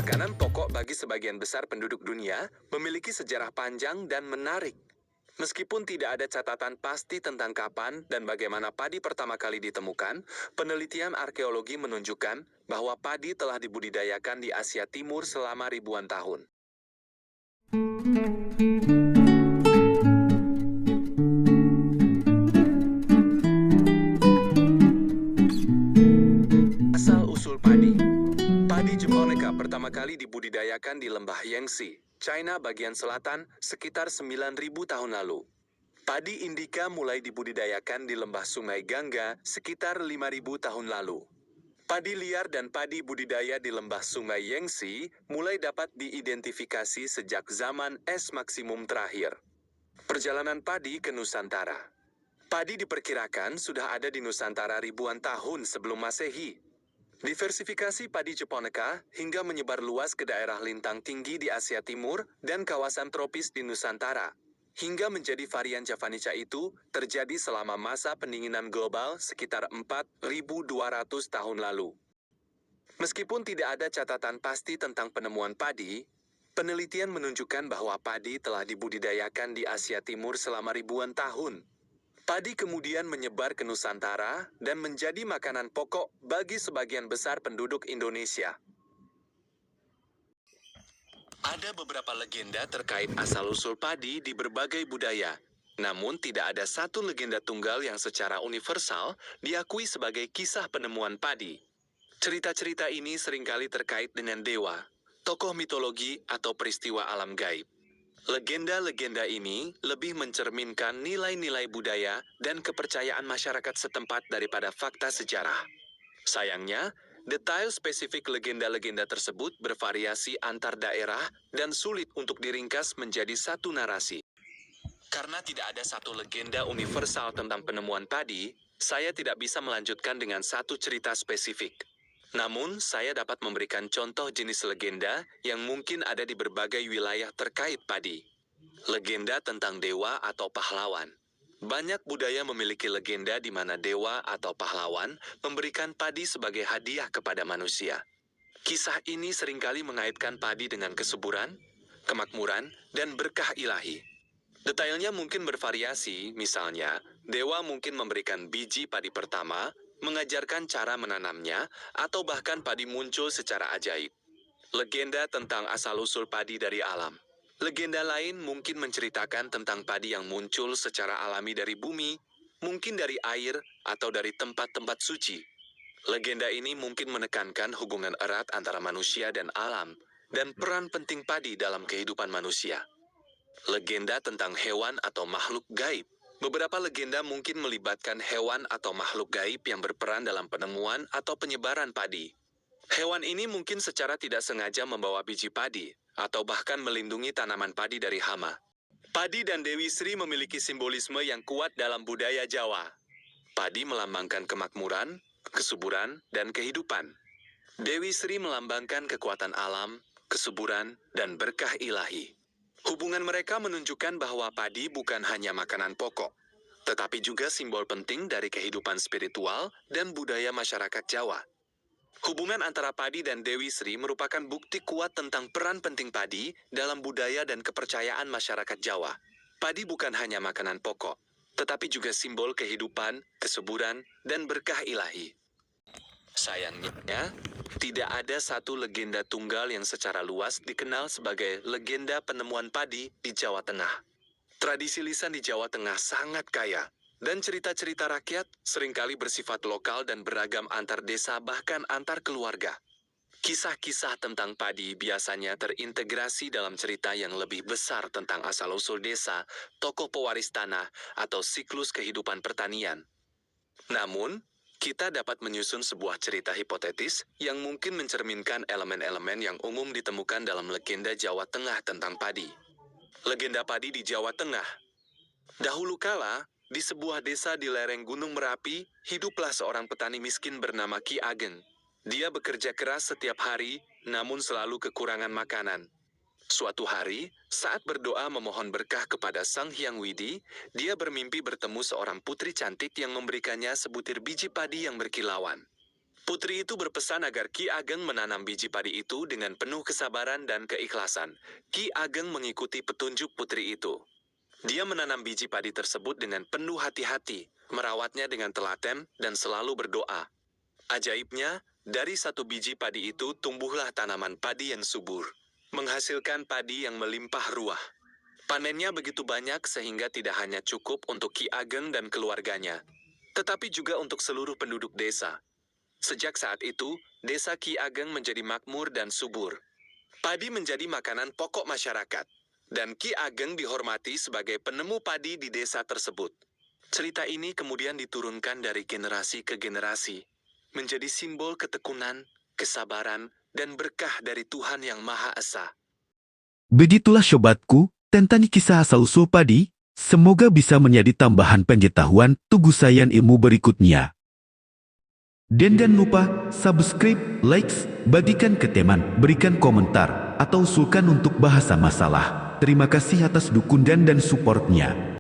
Makanan pokok bagi sebagian besar penduduk dunia memiliki sejarah panjang dan menarik. Meskipun tidak ada catatan pasti tentang kapan dan bagaimana padi pertama kali ditemukan, penelitian arkeologi menunjukkan bahwa padi telah dibudidayakan di Asia Timur selama ribuan tahun. Asal-usul padi. Padi japonica pertama kali dibudidayakan di lembah Yangtze, China bagian selatan sekitar 9.000 tahun lalu. Padi indica mulai dibudidayakan di lembah Sungai Gangga sekitar 5.000 tahun lalu. Padi liar dan padi budidaya di lembah Sungai Yangtze mulai dapat diidentifikasi sejak zaman es maksimum terakhir. Perjalanan padi ke Nusantara. Padi diperkirakan sudah ada di Nusantara ribuan tahun sebelum Masehi. Diversifikasi padi japonica hingga menyebar luas ke daerah lintang tinggi di Asia Timur dan kawasan tropis di Nusantara. Hingga menjadi varian javanica itu terjadi selama masa pendinginan global sekitar 4.200 tahun lalu. Meskipun tidak ada catatan pasti tentang penemuan padi, penelitian menunjukkan bahwa padi telah dibudidayakan di Asia Timur selama ribuan tahun. Padi kemudian menyebar ke Nusantara dan menjadi makanan pokok bagi sebagian besar penduduk Indonesia. Ada beberapa legenda terkait asal-usul padi di berbagai budaya. Namun tidak ada satu legenda tunggal yang secara universal diakui sebagai kisah penemuan padi. Cerita-cerita ini seringkali terkait dengan dewa, tokoh mitologi atau peristiwa alam gaib. Legenda-legenda ini lebih mencerminkan nilai-nilai budaya dan kepercayaan masyarakat setempat daripada fakta sejarah. Sayangnya, detail spesifik legenda-legenda tersebut bervariasi antar daerah dan sulit untuk diringkas menjadi satu narasi. Karena tidak ada satu legenda universal tentang penemuan padi, saya tidak bisa melanjutkan dengan satu cerita spesifik. Namun, saya dapat memberikan contoh jenis legenda yang mungkin ada di berbagai wilayah terkait padi. Legenda tentang dewa atau pahlawan. Banyak budaya memiliki legenda di mana dewa atau pahlawan memberikan padi sebagai hadiah kepada manusia. Kisah ini seringkali mengaitkan padi dengan kesuburan, kemakmuran, dan berkah ilahi. Detailnya mungkin bervariasi, misalnya, dewa mungkin memberikan biji padi pertama, mengajarkan cara menanamnya, atau bahkan padi muncul secara ajaib. Legenda tentang asal-usul padi dari alam. Legenda lain mungkin menceritakan tentang padi yang muncul secara alami dari bumi, mungkin dari air, atau dari tempat-tempat suci. Legenda ini mungkin menekankan hubungan erat antara manusia dan alam, dan peran penting padi dalam kehidupan manusia. Legenda tentang hewan atau makhluk gaib. Beberapa legenda mungkin melibatkan hewan atau makhluk gaib yang berperan dalam penemuan atau penyebaran padi. Hewan ini mungkin secara tidak sengaja membawa biji padi, atau bahkan melindungi tanaman padi dari hama. Padi dan Dewi Sri memiliki simbolisme yang kuat dalam budaya Jawa. Padi melambangkan kemakmuran, kesuburan, dan kehidupan. Dewi Sri melambangkan kekuatan alam, kesuburan, dan berkah ilahi. Hubungan mereka menunjukkan bahwa padi bukan hanya makanan pokok, tetapi juga simbol penting dari kehidupan spiritual dan budaya masyarakat Jawa. Hubungan antara padi dan Dewi Sri merupakan bukti kuat tentang peran penting padi dalam budaya dan kepercayaan masyarakat Jawa. Padi bukan hanya makanan pokok, tetapi juga simbol kehidupan, kesuburan, dan berkah ilahi. Sayangnya, tidak ada satu legenda tunggal yang secara luas dikenal sebagai legenda penemuan padi di Jawa Tengah. Tradisi lisan di Jawa Tengah sangat kaya, dan cerita-cerita rakyat seringkali bersifat lokal dan beragam antar desa bahkan antar keluarga. Kisah-kisah tentang padi biasanya terintegrasi dalam cerita yang lebih besar tentang asal-usul desa, tokoh pewaris tanah, atau siklus kehidupan pertanian. Namun, kita dapat menyusun sebuah cerita hipotetis yang mungkin mencerminkan elemen-elemen yang umum ditemukan dalam legenda Jawa Tengah tentang padi. Legenda padi di Jawa Tengah. Dahulu kala, di sebuah desa di lereng Gunung Merapi, hiduplah seorang petani miskin bernama Ki Ageng. Dia bekerja keras setiap hari, namun selalu kekurangan makanan. Suatu hari, saat berdoa memohon berkah kepada Sang Hyang Widi, dia bermimpi bertemu seorang putri cantik yang memberikannya sebutir biji padi yang berkilauan. Putri itu berpesan agar Ki Ageng menanam biji padi itu dengan penuh kesabaran dan keikhlasan. Ki Ageng mengikuti petunjuk putri itu. Dia menanam biji padi tersebut dengan penuh hati-hati, merawatnya dengan telaten, dan selalu berdoa. Ajaibnya, dari satu biji padi itu tumbuhlah tanaman padi yang subur, menghasilkan padi yang melimpah ruah. Panennya begitu banyak sehingga tidak hanya cukup untuk Ki Ageng dan keluarganya, tetapi juga untuk seluruh penduduk desa. Sejak saat itu, desa Ki Ageng menjadi makmur dan subur. Padi menjadi makanan pokok masyarakat, dan Ki Ageng dihormati sebagai penemu padi di desa tersebut. Cerita ini kemudian diturunkan dari generasi ke generasi, menjadi simbol ketekunan, kesabaran, dan berkah dari Tuhan Yang Maha Esa. Begitulah sobatku, tentang kisah asal-usul padi, semoga bisa menjadi tambahan pengetahuan tugusayan ilmu berikutnya. Dan jangan lupa subscribe, likes, bagikan ke teman, berikan komentar, atau usulkan untuk bahasa masalah. Terima kasih atas dukungan dan supportnya.